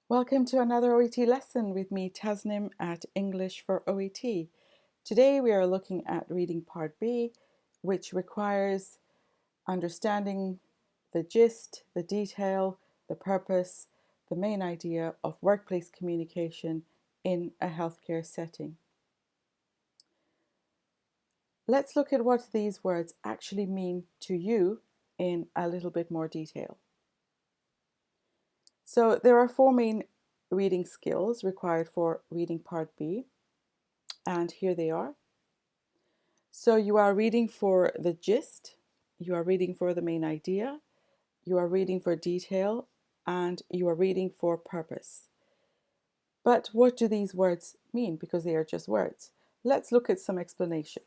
Welcome to another OET lesson with me, Tasnim, at English for OET. Today we are looking at Reading Part B, which requires understanding the gist, the detail, the purpose, the main idea of workplace communication in a healthcare setting. Let's look at what these words actually mean to you in a little bit more detail. So there are four main reading skills required for Reading Part B, and here they are. So you are reading for the gist, you are reading for the main idea, you are reading for detail, and you are reading for purpose. But what do these words mean? Because they are just words. Let's look at some explanation.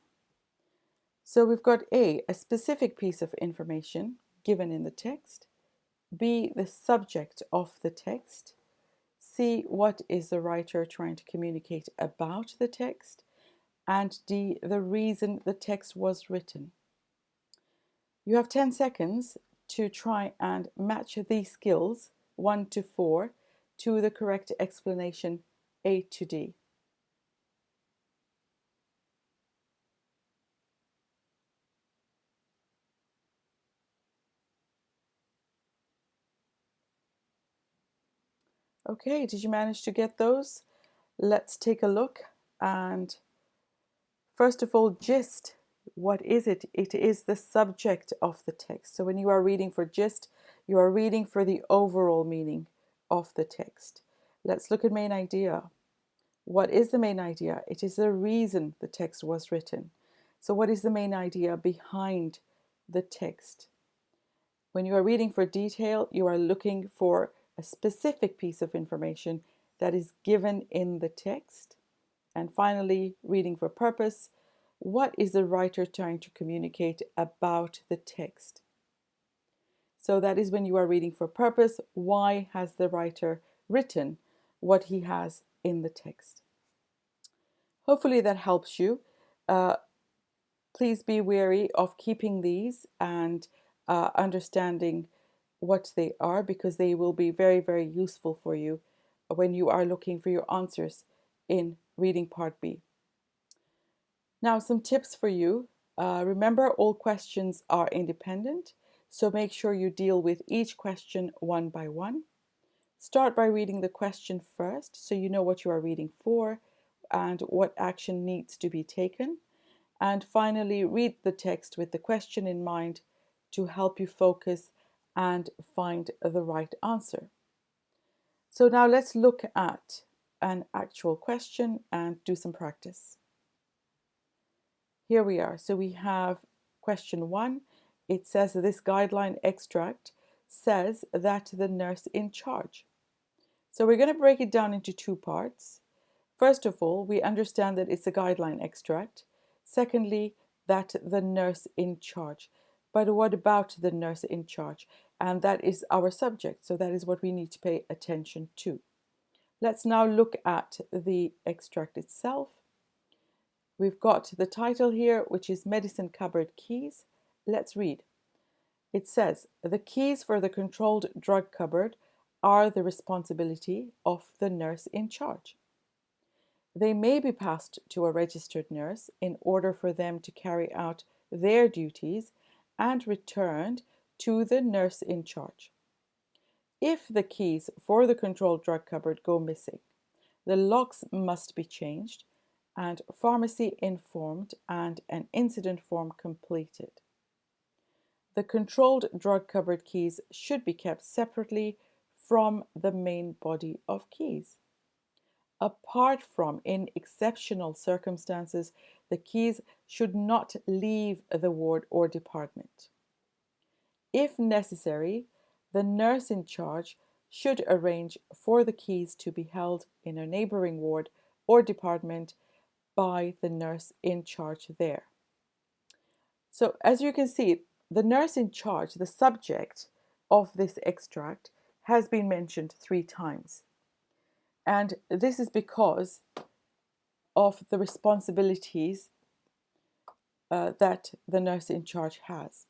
So we've got A, a specific piece of information given in the text. B, the subject of the text. C, what is the writer trying to communicate about the text? And D, the reason the text was written. You have 10 seconds to try and match these skills, 1 to 4, to the correct explanation, A to D. Okay, did you manage to get those? Let's take a look. And first of all, gist. What is it? It is the subject of the text. So when you are reading for gist, you are reading for the overall meaning of the text. Let's look at main idea. What is the main idea? It is the reason the text was written. So what is the main idea behind the text? When you are reading for detail, you are looking for a specific piece of information that is given in the text. And finally, reading for purpose. What is the writer trying to communicate about the text? So that is when you are reading for purpose. Why has the writer written what he has in the text? Hopefully that helps you. Please be wary of keeping these and understanding what they are, because they will be very, very useful for you when you are looking for your answers in Reading Part B. Now, some tips for you. Remember, all questions are independent, so make sure you deal with each question one by one. Start by reading the question first, so you know what you are reading for and what action needs to be taken. And finally, read the text with the question in mind to help you focus and find the right answer. So now let's look at an actual question and do some practice. Here we are. So we have question 1. It says that this guideline extract says that the nurse in charge. So we're going to break it down into two parts. First of all, we understand that it's a guideline extract. Secondly, that the nurse in charge. But what about the nurse in charge? And that is our subject, so that is what we need to pay attention to. Let's now look at the extract itself. We've got the title here, which is Medicine Cupboard Keys. Let's read. It says, the keys for the controlled drug cupboard are the responsibility of the nurse in charge. They may be passed to a registered nurse in order for them to carry out their duties and returned to the nurse in charge. If the keys for the controlled drug cupboard go missing, the locks must be changed and pharmacy informed and an incident form completed. The controlled drug cupboard keys should be kept separately from the main body of keys. Apart from, in exceptional circumstances, the keys should not leave the ward or department. If necessary, the nurse in charge should arrange for the keys to be held in a neighboring ward or department by the nurse in charge there. So as you can see, the nurse in charge, the subject of this extract, has been mentioned 3 times. And this is because of the responsibilities that the nurse in charge has.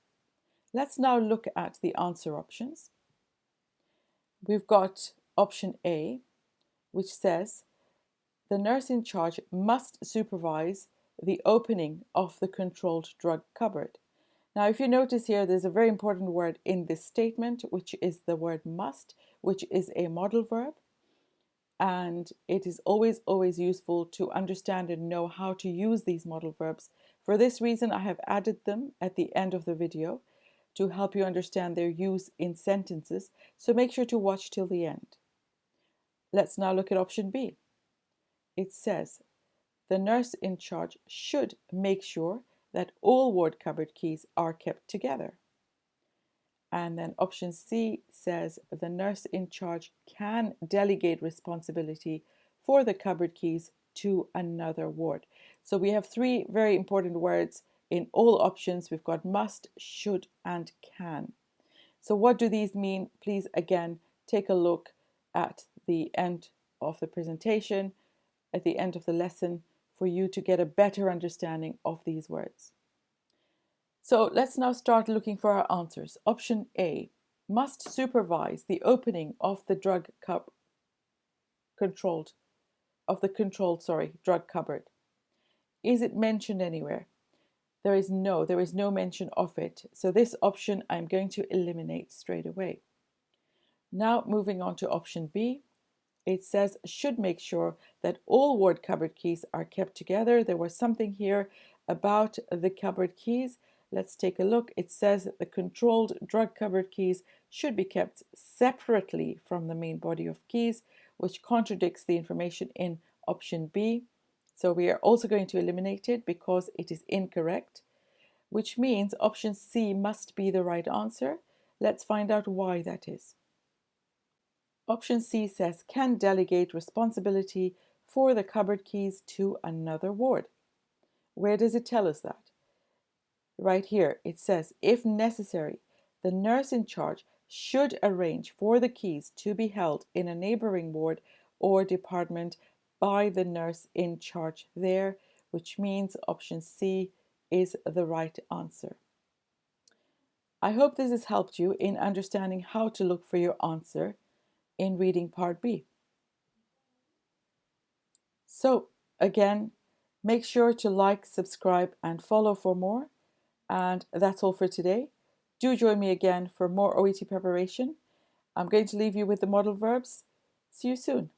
Let's now look at the answer options. We've got option A, which says the nurse in charge must supervise the opening of the controlled drug cupboard. Now, if you notice here, there's a very important word in this statement, which is the word must, which is a modal verb. And it is always useful to understand and know how to use these modal verbs. For this reason, I have added them at the end of the video to help you understand their use in sentences. So make sure to watch till the end. Let's now look at option B. It says, the nurse in charge should make sure that all ward cupboard keys are kept together. And then option C says the nurse in charge can delegate responsibility for the cupboard keys to another ward. So we have three very important words in all options. We've got must, should, and can. So what do these mean? Please, again, take a look at the end of the presentation, at the end of the lesson, for you to get a better understanding of these words. So let's now start looking for our answers. Option A, must supervise the opening of the drug cupboard. Is it mentioned anywhere? There is no mention of it. So this option I'm going to eliminate straight away. Now moving on to option B, it says should make sure that all ward cupboard keys are kept together. There was something here about the cupboard keys. Let's take a look. It says the controlled drug cupboard keys should be kept separately from the main body of keys, which contradicts the information in option B. So we are also going to eliminate it because it is incorrect, which means option C must be the right answer. Let's find out why that is. Option C says can delegate responsibility for the cupboard keys to another ward. Where does it tell us that? Right here, it says, if necessary, the nurse in charge should arrange for the keys to be held in a neighboring ward or department by the nurse in charge there, which means option C is the right answer. I hope this has helped you in understanding how to look for your answer in Reading Part B. So again, make sure to like, subscribe, and follow for more. And that's all for today. Do join me again for more OET preparation. I'm going to leave you with the modal verbs. See you soon.